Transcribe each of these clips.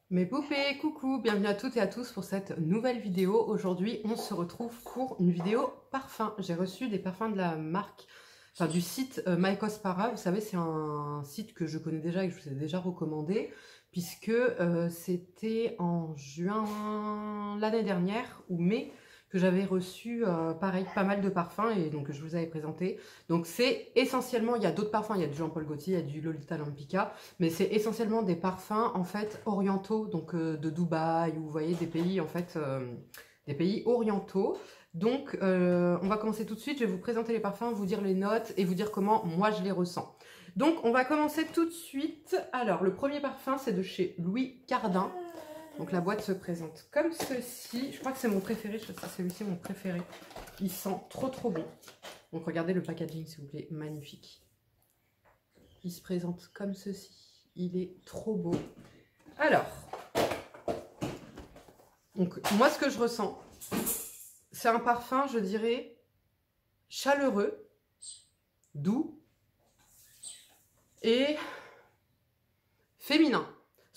Mes poupées, coucou, bienvenue à toutes et à tous pour cette nouvelle vidéo. Aujourd'hui, on se retrouve pour une vidéo parfum. J'ai reçu des parfums de la marque, enfin du site My Cospara. Vous savez, c'est un site que je connais déjà et que je vous ai déjà recommandé, puisque c'était en juin l'année dernière ou mai que j'avais reçu, pareil, pas mal de parfums et donc je vous avais présenté. Donc c'est essentiellement, il y a d'autres parfums, il y a du Jean-Paul Gaultier, il y a du Lolita Lempicka, mais c'est essentiellement des parfums en fait orientaux, donc de Dubaï, ou vous voyez des pays en fait, des pays orientaux. Donc on va commencer tout de suite, je vais vous présenter les parfums, vous dire les notes et vous dire comment moi je les ressens. Donc on va commencer tout de suite. Alors le premier parfum c'est de chez Louis Cardin. Donc la boîte se présente comme ceci. Je crois que c'est mon préféré, je sais pas si celui-ci est mon préféré. Il sent trop bon. Donc regardez le packaging s'il vous plaît, magnifique. Il se présente comme ceci. Il est trop beau. Alors, donc moi ce que je ressens, c'est un parfum, je dirais, chaleureux, doux et féminin.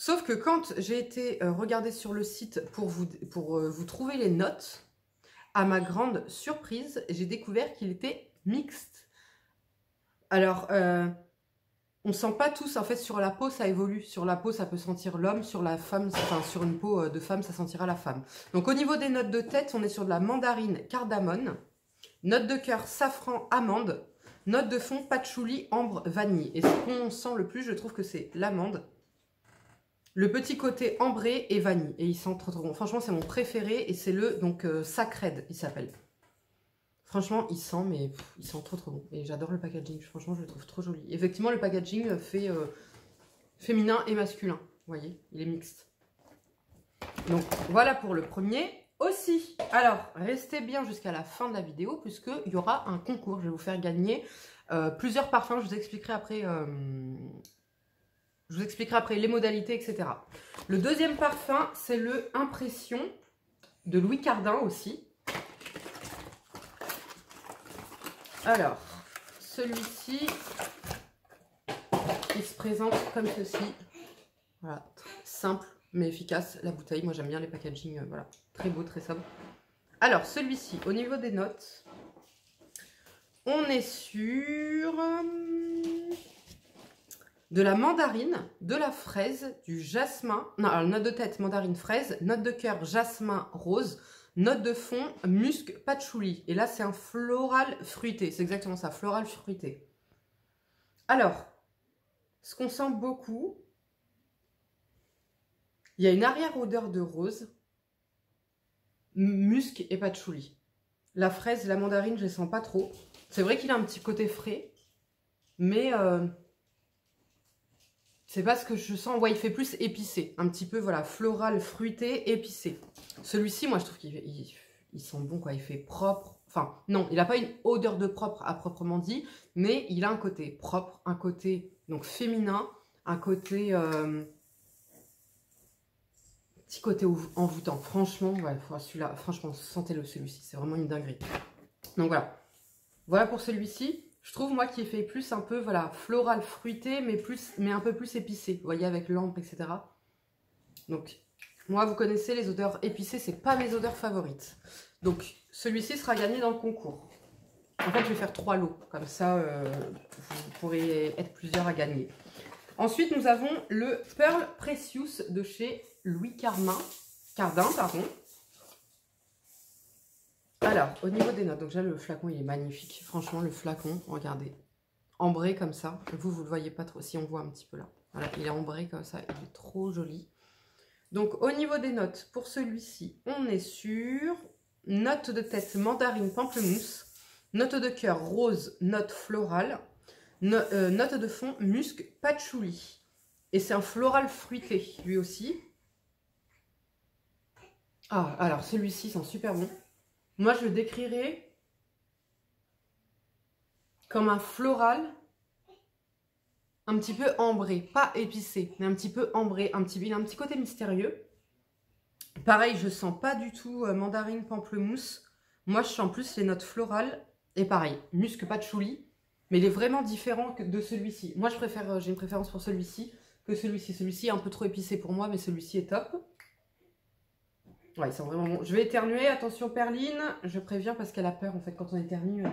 Sauf que quand j'ai été regarder sur le site pour vous trouver les notes, à ma grande surprise, j'ai découvert qu'il était mixte. Alors, on sent pas tous, en fait, sur la peau, ça évolue. Sur la peau, ça peut sentir l'homme, sur la femme, enfin, sur une peau de femme, ça sentira la femme. Donc, au niveau des notes de tête, on est sur de la mandarine cardamone, note de cœur safran amande, note de fond patchouli ambre vanille. Et ce qu'on sent le plus, je trouve que c'est l'amande. Le petit côté ambré et vanille. Et il sent trop bon. Franchement, c'est mon préféré. Et c'est le donc Sacred, il s'appelle. Franchement, il sent, mais pff, il sent trop bon. Et j'adore le packaging. Franchement, je le trouve trop joli. Effectivement, le packaging fait féminin et masculin. Vous voyez, il est mixte. Donc, voilà pour le premier. Aussi, alors, restez bien jusqu'à la fin de la vidéo, puisqu'il y aura un concours. Je vais vous faire gagner plusieurs parfums. Je vous expliquerai après... Je vous expliquerai après les modalités, etc. Le deuxième parfum, c'est le Impression de Louis Cardin aussi. Alors, celui-ci, il se présente comme ceci. Voilà, simple mais efficace. La bouteille, moi j'aime bien les packaging, voilà, très beau, très sobre. Alors, celui-ci, au niveau des notes, on est sur... de la mandarine, de la fraise, du jasmin, non, alors note de tête, mandarine, fraise, note de cœur, jasmin, rose, note de fond, musc, patchouli. Et là, c'est un floral fruité, c'est exactement ça, floral fruité. Alors, ce qu'on sent beaucoup, il y a une arrière-odeur de rose, musc et patchouli. La fraise, la mandarine, je ne les sens pas trop. C'est vrai qu'il a un petit côté frais, mais... c'est pas ce que je sens. Ouais, il fait plus épicé. Un petit peu, voilà, floral, fruité, épicé. Celui-ci, moi, je trouve qu'il sent bon, quoi. Il fait propre. Enfin, non, il n'a pas une odeur de propre à proprement dit, mais il a un côté propre, un côté, donc, féminin, un côté... petit côté envoûtant. Franchement, ouais, celui-là, franchement, sentez-le, celui-ci. C'est vraiment une dinguerie. Donc, voilà. Voilà pour celui-ci. Je trouve, moi, qu'il fait plus un peu, voilà, floral, fruité, mais un peu plus épicé. Vous voyez, avec l'ambre, etc. Donc, moi, vous connaissez, les odeurs épicées, c'est pas mes odeurs favorites. Donc, celui-ci sera gagné dans le concours. En fait, je vais faire 3 lots. Comme ça, vous pourrez être plusieurs à gagner. Ensuite, nous avons le Pearl Precious de chez Louis Cardin, pardon. Alors, au niveau des notes, donc déjà le flacon, il est magnifique. Franchement, le flacon, regardez, ambré comme ça. Vous le voyez pas trop, si on voit un petit peu là. Voilà, il est ambré comme ça, il est trop joli. Donc, au niveau des notes, pour celui-ci, on est sur note de tête mandarine pamplemousse, note de cœur rose, note florale, note de fond musc patchouli. Et c'est un floral fruité, lui aussi. Ah, alors celui-ci sent super bon. Moi, je le décrirais comme un floral un petit peu ambré, pas épicé, mais un petit peu ambré, il a un petit côté mystérieux. Pareil, je sens pas du tout mandarine, pamplemousse. Moi, je sens plus les notes florales. Et pareil, musc patchouli, mais il est vraiment différent de celui-ci. Moi, j'ai une préférence pour celui-ci que celui-ci. Celui-ci est un peu trop épicé pour moi, mais celui-ci est top. Ouais, ils sont vraiment bons. Je vais éternuer, attention Perline, je préviens parce qu'elle a peur en fait quand on éternue,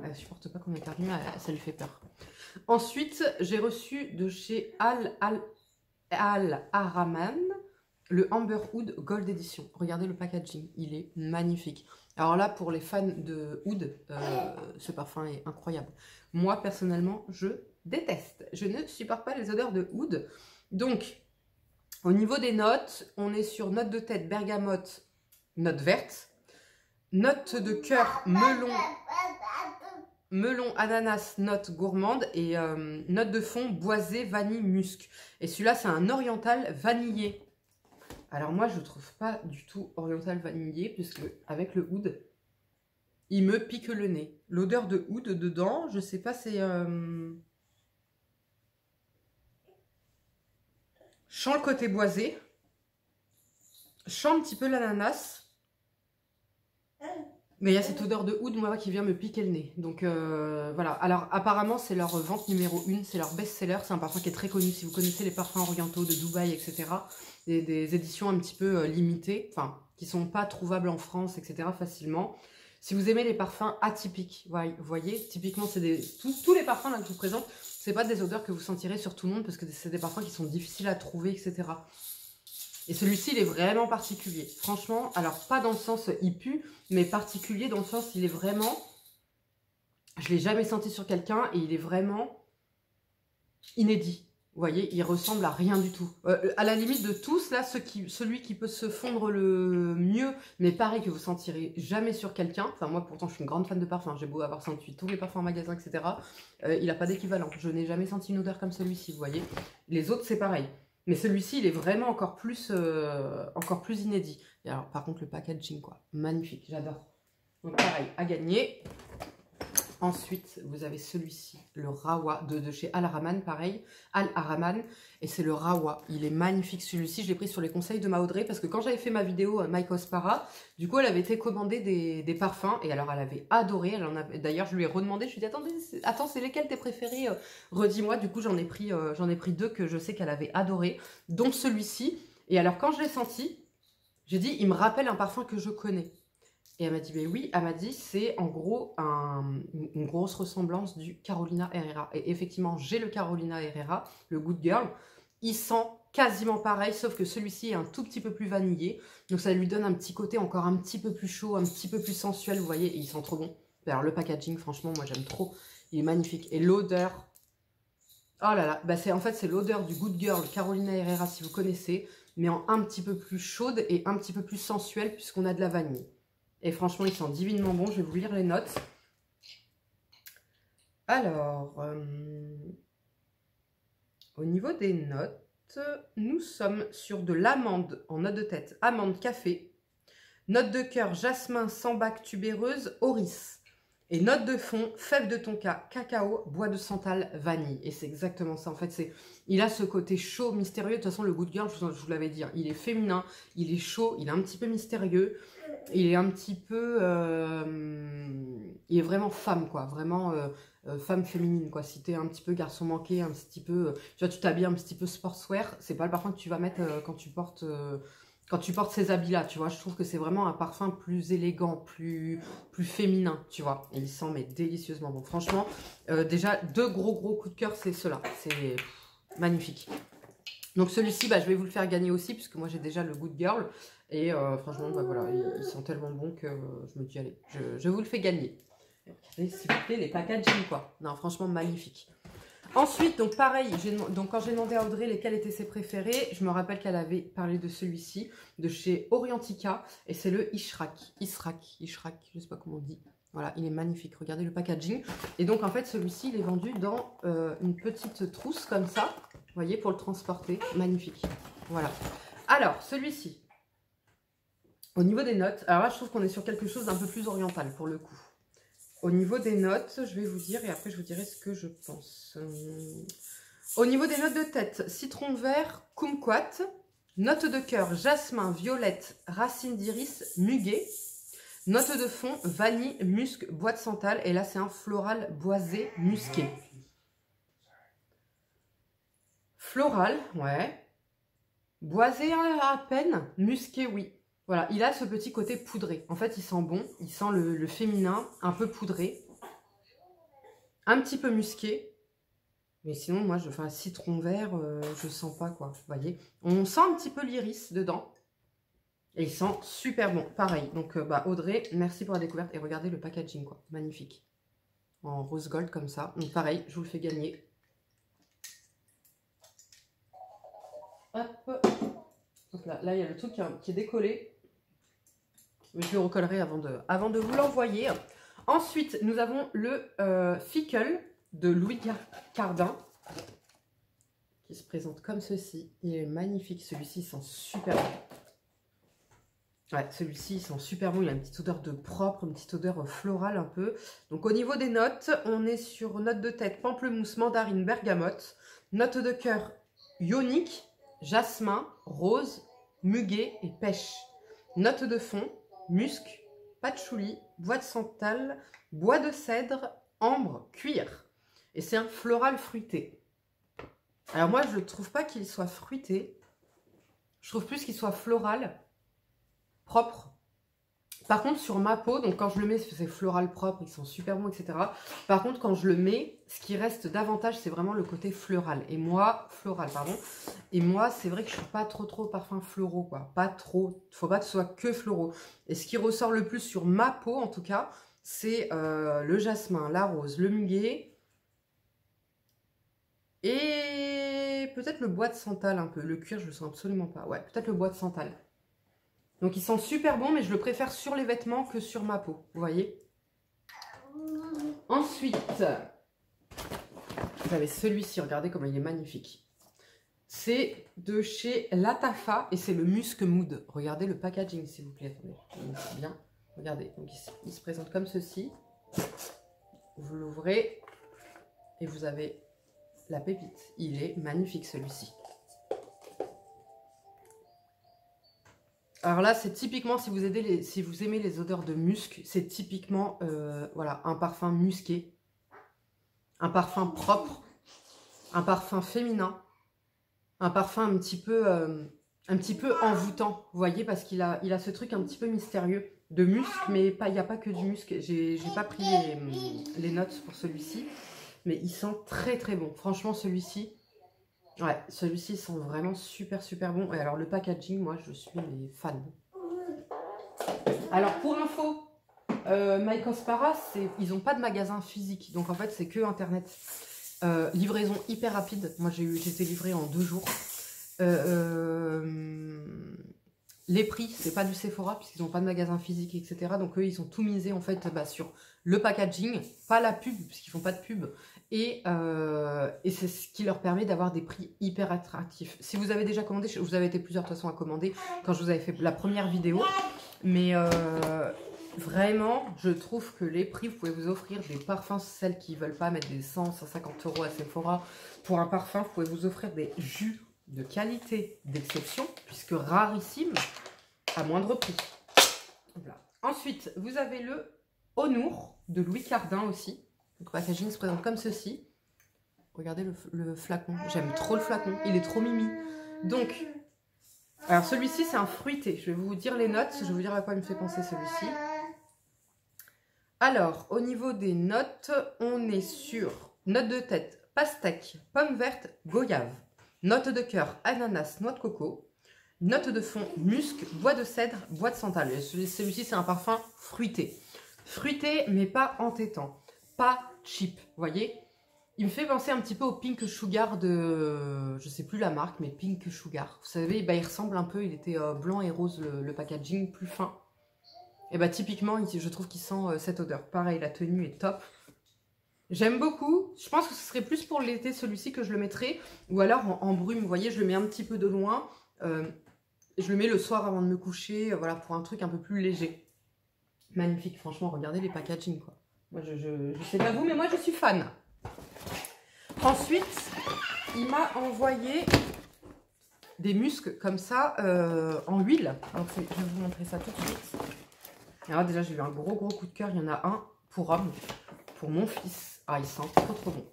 elle supporte pas qu'on éternue, ça lui fait peur. Ensuite, j'ai reçu de chez Al Araman le Amber Oud Gold Edition. Regardez le packaging, il est magnifique. Alors là, pour les fans de oud, ce parfum est incroyable. Moi, personnellement, je déteste. Je ne supporte pas les odeurs de oud. Donc, au niveau des notes, on est sur note de tête bergamote, note verte. Note de cœur melon, ananas, note gourmande. Et note de fond boisé, vanille, musc. Et celui-là, c'est un oriental vanillé. Alors moi, je ne trouve pas du tout oriental vanillé, puisque avec le oud, il me pique le nez. L'odeur de oud dedans, je sais pas, c'est... Je sens le côté boisé. Je sens un petit peu l'ananas. Mais il y a cette odeur de oud, moi, qui vient me piquer le nez. Donc voilà. Alors apparemment, c'est leur vente numéro 1, c'est leur best-seller. C'est un parfum qui est très connu. Si vous connaissez les parfums orientaux de Dubaï, etc. Des éditions un petit peu limitées, enfin, qui sont pas trouvables en France, etc. facilement. Si vous aimez les parfums atypiques, vous voyez, typiquement, c'est tous les parfums là, que je vous présente, c'est pas des odeurs que vous sentirez sur tout le monde parce que c'est des parfums qui sont difficiles à trouver, etc. Et celui-ci, il est vraiment particulier. Franchement, alors pas dans le sens il pue, mais particulier dans le sens il est vraiment... Je l'ai jamais senti sur quelqu'un et il est vraiment inédit. Vous voyez, il ressemble à rien du tout. À la limite de tous, là, celui qui peut se fondre le mieux, mais pareil que vous sentirez jamais sur quelqu'un. Enfin, moi, pourtant, je suis une grande fan de parfums. J'ai beau avoir senti tous les parfums en magasin, etc. Il n'a pas d'équivalent. Je n'ai jamais senti une odeur comme celui-ci, vous voyez. Les autres, c'est pareil. Mais celui-ci, il est vraiment encore plus inédit. Et alors, par contre, le packaging, quoi. Magnifique, j'adore. Donc, pareil, à gagner. Ensuite, vous avez celui-ci, le Rawa de chez Al Araman, pareil. Al Araman, et c'est le Rawa. Il est magnifique celui-ci. Je l'ai pris sur les conseils de ma Audrey parce que quand j'avais fait ma vidéo My Cospara, du coup, elle avait été commandée des parfums et alors elle avait adoré. D'ailleurs, je lui ai redemandé. Je lui ai dit attends, c'est lesquels tes préférés? Redis-moi. Du coup, j'en ai pris 2 que je sais qu'elle avait adoré, dont celui-ci. Et alors, quand je l'ai senti, j'ai dit, il me rappelle un parfum que je connais. Et elle m'a dit, mais oui, elle m'a dit, c'est en gros une grosse ressemblance du Carolina Herrera. Et effectivement, j'ai le Carolina Herrera, le Good Girl. Il sent quasiment pareil, sauf que celui-ci est un tout petit peu plus vanillé. Donc ça lui donne un petit côté encore un petit peu plus chaud, un petit peu plus sensuel, vous voyez, et il sent trop bon. Alors le packaging, franchement, moi j'aime trop. Il est magnifique. Et l'odeur, oh là là, bah en fait c'est l'odeur du Good Girl Carolina Herrera, si vous connaissez, mais en un petit peu plus chaude et un petit peu plus sensuelle, puisqu'on a de la vanille. Et franchement, il sent divinement bon. Je vais vous lire les notes. Alors, au niveau des notes, nous sommes sur de l'amande en note de tête. Amande café. Note de cœur, jasmin, sambac, tubéreuse, oris. Et note de fond, fève de tonka, cacao, bois de santal, vanille. Et c'est exactement ça. En fait, il a ce côté chaud, mystérieux. De toute façon, le Good Girl, je vous l'avais dit, il est féminin, il est chaud, il est un petit peu mystérieux. Il est un petit peu... il est vraiment femme, quoi. Vraiment femme féminine, quoi. Si t'es un petit peu garçon manqué, un petit peu... tu vois, tu t'habilles un petit peu sportswear, c'est pas le parfum que tu vas mettre quand tu portes ces habits-là, tu vois. Je trouve que c'est vraiment un parfum plus élégant, plus féminin, tu vois. Et il sent, mais délicieusement bon. Franchement, déjà, 2 gros coups de cœur, c'est ceux-là. C'est magnifique. Donc celui-ci, bah, je vais vous le faire gagner aussi, puisque moi, j'ai déjà le Good Girl. Et franchement, bah, voilà, ils sont tellement bons que je me dis, allez, je vous le fais gagner. Regardez, s'il vous plaît, les packaging, quoi. Non, franchement, magnifique. Ensuite, donc pareil, quand j'ai demandé à Audrey lesquels étaient ses préférés, je me rappelle qu'elle avait parlé de celui-ci, de chez Orientica, et c'est le Ishrak, je sais pas comment on dit. Voilà, il est magnifique, regardez le packaging. Et donc, en fait, celui-ci, il est vendu dans une petite trousse comme ça, vous voyez, pour le transporter. Magnifique, voilà. Alors, celui-ci, au niveau des notes, alors là, je trouve qu'on est sur quelque chose d'un peu plus oriental, pour le coup. Au niveau des notes, je vais vous dire, et après je vous dirai ce que je pense. Au niveau des notes de tête, citron vert, kumquat, note de cœur, jasmin, violette, racine d'iris, muguet, note de fond, vanille, musc, bois de santal, et là c'est un floral boisé musqué. Floral, ouais. Boisé à peine, musqué, oui. Voilà, il a ce petit côté poudré. En fait, il sent bon, il sent le féminin, un peu poudré. Un petit peu musqué. Mais sinon, moi, enfin, citron vert, je sens pas, quoi. Vous voyez, on sent un petit peu l'iris dedans. Et il sent super bon, pareil. Donc, bah, Audrey, merci pour la découverte. Et regardez le packaging, quoi. Magnifique. En rose gold, comme ça. Donc, pareil, je vous le fais gagner. Hop. Donc là, il y a le truc qui est décollé. Mais je le recollerai avant de vous l'envoyer. Ensuite, nous avons le Fickle de Louis Cardin. Qui se présente comme ceci. Il est magnifique. Celui-ci, il sent super bon. Ouais, celui-ci, il sent super bon. Il a une petite odeur de propre, une petite odeur florale un peu. Donc, au niveau des notes, on est sur note de tête, pamplemousse, mandarine, bergamote. Note de cœur, ionique, jasmin, rose, muguet et pêche. Note de fond, musc, patchouli, bois de santal, bois de cèdre, ambre, cuir. Et c'est un floral fruité. Alors moi, je ne trouve pas qu'il soit fruité. Je trouve plus qu'il soit floral, propre. Par contre, sur ma peau, donc quand je le mets, c'est floral propre, ils sont super bons, etc. Par contre, quand je le mets, ce qui reste davantage, c'est vraiment le côté floral. Et moi, Et moi, c'est vrai que je suis pas trop parfum floraux, quoi. Pas trop. Faut pas que ce soit que floraux. Et ce qui ressort le plus sur ma peau, en tout cas, c'est le jasmin, la rose, le muguet. Et peut-être le bois de santal un peu. Le cuir, je le sens absolument pas. Ouais, peut-être le bois de santal. Donc, ils sont super bons, mais je le préfère sur les vêtements que sur ma peau. Vous voyez? Ensuite, vous avez celui-ci. Regardez comment il est magnifique. C'est de chez Latafa et c'est le Musk Mood. Regardez le packaging, s'il vous plaît. Attendez, bien. Regardez. Donc, il se présente comme ceci. Vous l'ouvrez et vous avez la pépite. Il est magnifique, celui-ci. Alors là, c'est typiquement, si vous aimez les odeurs de musc, c'est typiquement voilà, un parfum musqué, un parfum propre, un parfum féminin, un parfum un petit peu envoûtant, vous voyez, parce qu'il a ce truc un petit peu mystérieux de musc, mais il n'y a pas que du musc. J'ai pas pris les notes pour celui-ci, mais il sent très bon. Franchement, celui-ci... Ouais, celui-ci sent vraiment super bon. Et alors le packaging, moi je suis fan. Alors pour info, Mycospara, ils n'ont pas de magasin physique. Donc en fait c'est que internet. Livraison hyper rapide. Moi j'ai été livrée en 2 jours. Les prix, c'est pas du Sephora puisqu'ils n'ont pas de magasin physique, etc. Donc eux ils ont tout misé en fait sur le packaging, pas la pub puisqu'ils font pas de pub. Et c'est ce qui leur permet d'avoir des prix hyper attractifs. Si vous avez déjà commandé, vous avez été plusieurs de toute façon à commander quand je vous avais fait la première vidéo. Mais vraiment, je trouve que les prix, vous pouvez vous offrir des parfums, celles qui ne veulent pas mettre des 100, 150 € à Sephora. Pour un parfum, vous pouvez vous offrir des jus de qualité d'exception, puisque rarissime, à moindre prix. Voilà. Ensuite, vous avez le Honour de Louis Cardin aussi. Donc, le packaging se présente comme ceci. Regardez le flacon. J'aime trop le flacon. Il est trop mimi. Donc, alors celui-ci, c'est un fruité. Je vais vous dire les notes. Je vais vous dire à quoi il me fait penser celui-ci. Alors, au niveau des notes, on est sur note de tête, pastèque, pomme verte, goyave. Note de cœur, ananas, noix de coco. Note de fond, musc, bois de cèdre, bois de santal. Celui-ci, c'est un parfum fruité. Fruité, mais pas entêtant. Pas cheap, vous voyez. Il me fait penser un petit peu au Pink Sugar de... Je sais plus la marque, mais Pink Sugar. Vous savez, bah, il ressemble un peu, il était blanc et rose, le packaging, plus fin. Et bah typiquement, je trouve qu'il sent cette odeur. Pareil, la tenue est top. J'aime beaucoup. Je pense que ce serait plus pour l'été celui-ci que je le mettrais. Ou alors en brume, vous voyez, je le mets un petit peu de loin. Je le mets le soir avant de me coucher, voilà, pour un truc un peu plus léger. Magnifique, franchement, regardez les packaging, quoi. Moi, je sais pas vous, mais moi, je suis fan. Ensuite, il m'a envoyé des muscs comme ça, en huile. Donc, je vais vous montrer ça tout de suite. Alors déjà, j'ai eu un gros coup de cœur. Il y en a un pour homme, pour mon fils. Ah, il sent trop bon.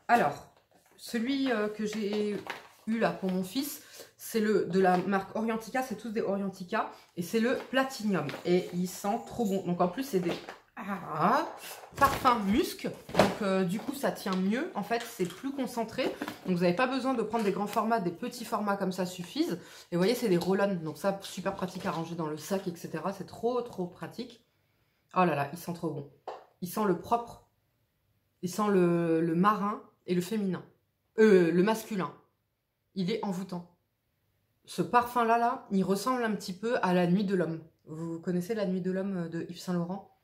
Alors, celui que j'ai eu là pour mon fils, c'est le de la marque Orientica, c'est tous des Orientica, et c'est le Platinum. Et il sent trop bon. Donc en plus, c'est des parfums musc. Donc du coup, ça tient mieux. En fait, c'est plus concentré. Donc vous n'avez pas besoin de prendre des grands formats, des petits formats comme ça suffisent. Et vous voyez, c'est des roll-on. Donc ça, super pratique à ranger dans le sac, etc. C'est trop, trop pratique. Oh là là, il sent trop bon. Il sent le propre. Il sent le marin et le féminin. Le masculin. Il est envoûtant. Ce parfum-là, il ressemble un petit peu à la Nuit de l'Homme. Vous connaissez la Nuit de l'Homme de Yves Saint Laurent?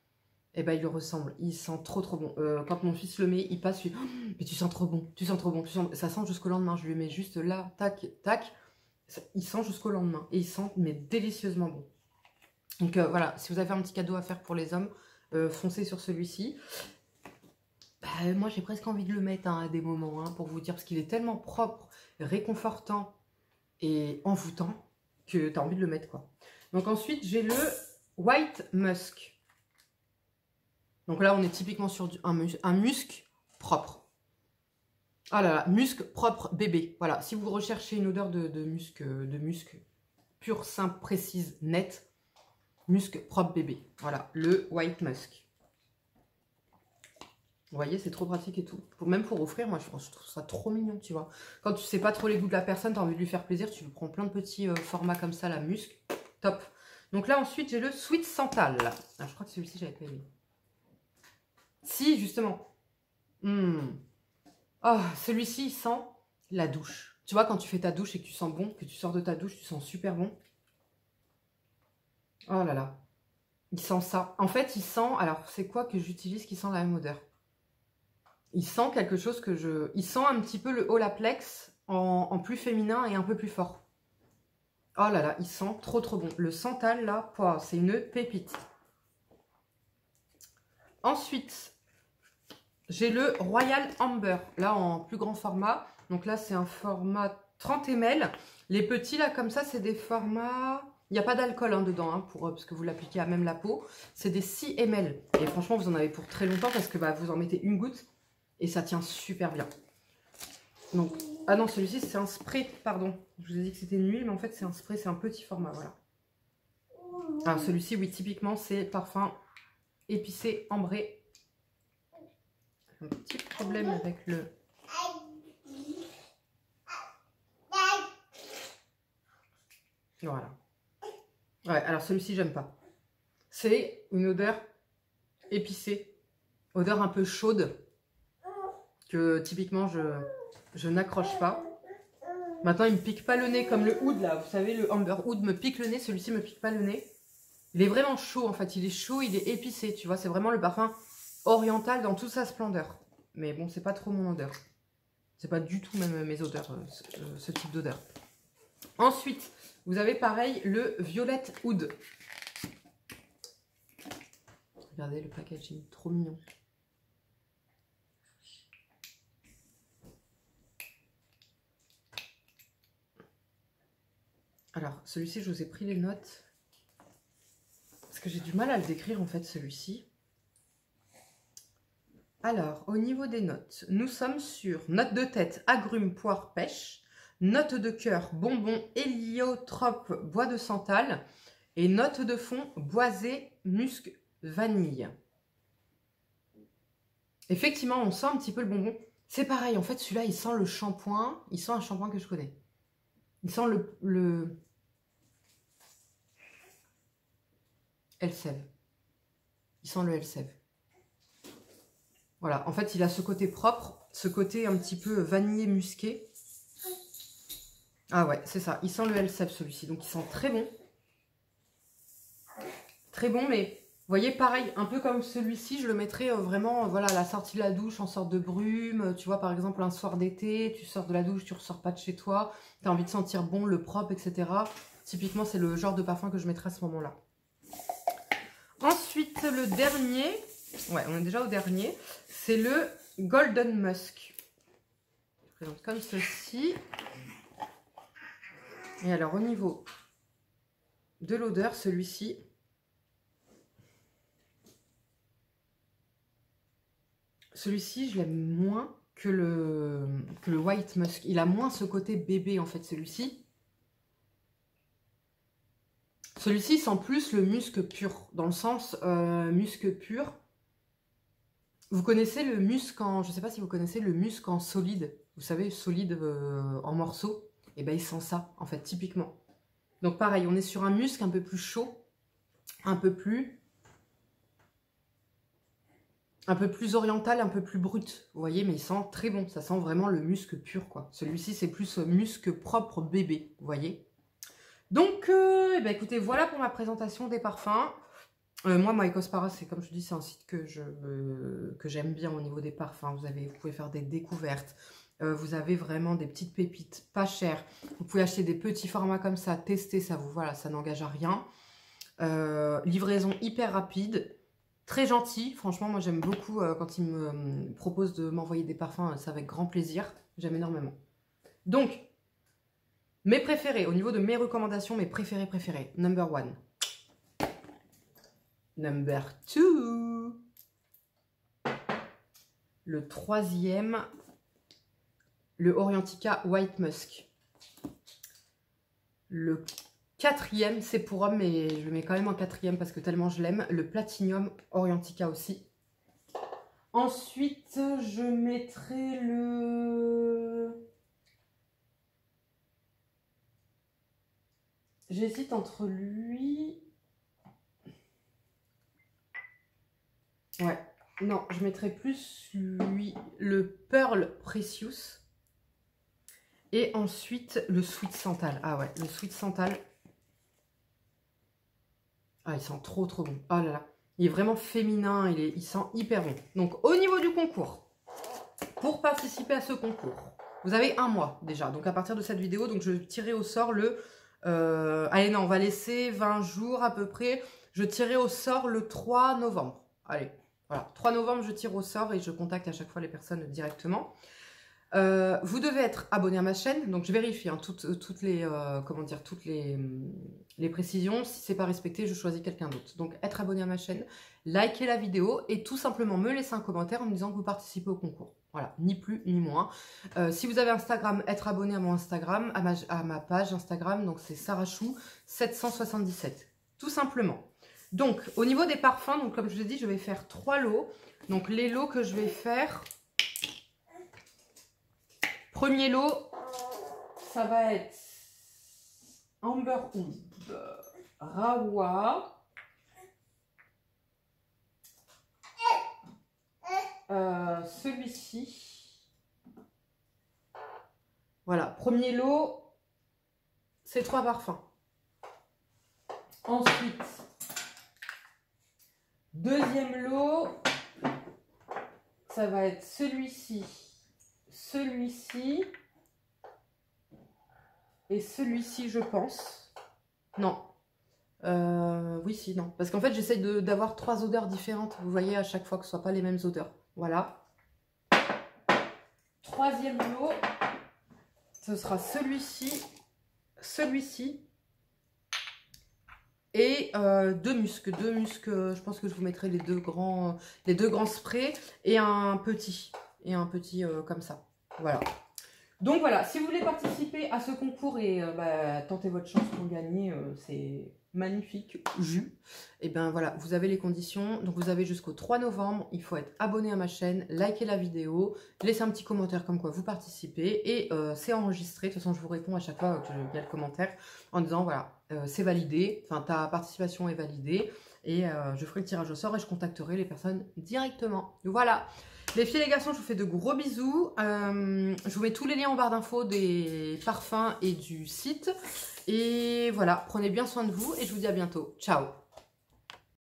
Eh ben, il lui ressemble. Il sent trop, trop bon. Quand mon fils le met, il passe, il fait, oh, mais tu sens trop bon, tu sens trop bon. Ça sent jusqu'au lendemain. Je lui mets juste là, tac, tac. Il sent jusqu'au lendemain. Et il sent, mais délicieusement bon. Donc voilà, si vous avez un petit cadeau à faire pour les hommes, foncez sur celui-ci. Bah, moi, j'ai presque envie de le mettre à des moments, pour vous dire, parce qu'il est tellement propre, réconfortant et envoûtant que tu as envie de le mettre, quoi. Donc ensuite, j'ai le White Musk. Donc là, on est typiquement sur un musc propre. Ah là là, musc propre bébé. Voilà, si vous recherchez une odeur de musc pure, simple, précise, nette, musc propre bébé. Voilà, le White Musk. Vous voyez, c'est trop pratique et tout. Même pour offrir, moi, je trouve ça trop mignon, tu vois. Quand tu sais pas trop les goûts de la personne, tu as envie de lui faire plaisir, tu lui prends plein de petits formats comme ça, la musc. Top. Donc là, ensuite, j'ai le Sweet Santal. Ah, je crois que celui-ci, j'avais pas aimé. Si, justement. Oh, celui-ci, il sent la douche. Tu vois, quand tu fais ta douche et que tu sens bon, que tu sors de ta douche, tu sens super bon. Oh là là. Il sent ça. En fait, il sent... Alors, c'est quoi que j'utilise qui sent la même odeur? Il sent quelque chose que je... Il sent un petit peu le Olaplex en plus féminin et un peu plus fort. Oh là là, il sent trop trop bon. Le Santal, là, c'est une pépite. Ensuite... j'ai le Royal Amber, là en plus grand format. Donc là, c'est un format 30 ml. Les petits, là, comme ça, c'est des formats... Il n'y a pas d'alcool dedans, parce que vous l'appliquez à même la peau. C'est des 6 ml. Et franchement, vous en avez pour très longtemps parce que vous en mettez une goutte et ça tient super bien. Donc, ah non, celui-ci, c'est un spray, pardon. Je vous ai dit que c'était une huile, mais en fait, c'est un spray, c'est un petit format, voilà. Alors, celui-ci, oui, typiquement, c'est parfum épicé, ambré. Un petit problème avec le... Voilà. Ouais, alors celui-ci, j'aime pas. C'est une odeur épicée. Odeur un peu chaude. Que typiquement, je n'accroche pas. Maintenant, il me pique pas le nez comme le oud, là. Vous savez, le Amber Oud me pique le nez. Celui-ci me pique pas le nez. Il est vraiment chaud, en fait. Il est chaud, il est épicé. Tu vois, c'est vraiment le parfum oriental dans toute sa splendeur. Mais bon, c'est pas trop mon odeur. C'est pas du tout même mes odeurs, ce type d'odeur. Ensuite, vous avez pareil le Violet Oud. Regardez le packaging, trop mignon. Alors, celui-ci, je vous ai pris les notes. Parce que j'ai du mal à le décrire, en fait, celui-ci. Alors, au niveau des notes, nous sommes sur note de tête, agrumes, poire, pêche. Note de cœur, bonbon, héliotrope, bois de santal. Et note de fond, boisé, musc, vanille. Effectivement, on sent un petit peu le bonbon. C'est pareil, en fait, celui-là, il sent le shampoing. Il sent un shampoing que je connais. Il sent le... Elseve. Il sent le Elseve. Voilà, en fait, il a ce côté propre, ce côté un petit peu vanillé musqué. Ah ouais, c'est ça. Il sent le Elseve, celui-ci. Donc, il sent très bon. Très bon, mais vous voyez, pareil, un peu comme celui-ci, je le mettrais vraiment voilà, à la sortie de la douche, en sorte de brume. Tu vois, par exemple, un soir d'été, tu sors de la douche, tu ressors pas de chez toi, tu as envie de sentir bon, le propre, etc. Typiquement, c'est le genre de parfum que je mettrais à ce moment-là. Ensuite, le dernier, ouais, on est déjà au dernier, c'est le Golden Musk. Je présente comme ceci. Et alors, au niveau de l'odeur, celui-ci, je l'aime moins que le White Musk. Il a moins ce côté bébé, en fait, celui-ci. Celui-ci sent plus le musc pur, dans le sens musc pur. Vous connaissez le musc en... Je ne sais pas si vous connaissez le musc en solide. Vous savez, solide en morceaux. Et bien, il sent ça, en fait, typiquement. Donc, pareil, on est sur un musc un peu plus chaud. Un peu plus oriental, un peu plus brut. Vous voyez, mais il sent très bon. Ça sent vraiment le musc pur, quoi. Celui-ci, c'est plus musc propre bébé, vous voyez. Donc, eh ben, écoutez, voilà pour ma présentation des parfums. Moi, Maikos Para, c'est comme je dis, c'est un site que j'aime bien au niveau des parfums. Vous pouvez faire des découvertes. Vous avez vraiment des petites pépites pas chères. Vous pouvez acheter des petits formats comme ça, tester, voilà, ça n'engage à rien. Livraison hyper rapide, très gentil. Franchement, moi j'aime beaucoup quand ils me proposent de m'envoyer des parfums, c'est avec grand plaisir. J'aime énormément. Donc, mes préférés, au niveau de mes recommandations, mes préférés. Number 1. Number 2. Le 3e, le Orientica White Musk. Le 4e, c'est pour homme, mais je le mets quand même en 4e parce que tellement je l'aime. Le Platinum Orientica aussi. Ensuite, je mettrai le... J'hésite entre lui... Ouais, non, je mettrai plus lui, le Pearl Precious. Et ensuite, le Sweet Santal. Ah ouais, le Sweet Santal. Ah, il sent trop bon. Oh là là. Il est vraiment féminin, il sent hyper bon. Donc, au niveau du concours, pour participer à ce concours, vous avez un mois déjà. Donc, à partir de cette vidéo, donc je tirerai au sort le... allez, non, on va laisser 20 jours à peu près. Je tirerai au sort le 3 novembre. Allez, voilà. 3 novembre, je tire au sort et je contacte à chaque fois les personnes directement. Vous devez être abonné à ma chaîne, donc je vérifie hein, toutes les précisions. Si c'est pas respecté, je choisis quelqu'un d'autre. Donc être abonné à ma chaîne, liker la vidéo et tout simplement me laisser un commentaire en me disant que vous participez au concours. Voilà, ni plus ni moins. Si vous avez Instagram, être abonné à mon Instagram, à ma page Instagram, donc c'est sarachou777, tout simplement. Donc au niveau des parfums, donc comme je l'ai dit, je vais faire 3 lots. Donc les lots que je vais faire... Premier lot, ça va être Amber Oud, Rawa, celui-ci. Voilà, premier lot, c'est 3 parfums. Ensuite, deuxième lot, ça va être celui-ci. Celui-ci et celui-ci, je pense. Non. Oui, si, non. Parce qu'en fait, j'essaye d'avoir 3 odeurs différentes. Vous voyez, à chaque fois que ce ne soit pas les mêmes odeurs. Voilà. Troisième lot, ce sera celui-ci, celui-ci et 2 muscs. 2 muscs, je pense que je vous mettrai les deux grands sprays et un petit. Comme ça. Voilà. Donc voilà, si vous voulez participer à ce concours et tenter votre chance pour gagner ces magnifiques jus, et bien voilà, vous avez les conditions. Donc vous avez jusqu'au 3 novembre, il faut être abonné à ma chaîne, liker la vidéo, laisser un petit commentaire comme quoi vous participez et c'est enregistré. De toute façon, je vous réponds à chaque fois qu'il y a le commentaire en disant voilà, c'est validé, enfin ta participation est validée et je ferai le tirage au sort et je contacterai les personnes directement. Voilà. Les filles et les garçons, je vous fais de gros bisous. Je vous mets tous les liens en barre d'infos des parfums et du site. Et voilà, prenez bien soin de vous et je vous dis à bientôt. Ciao!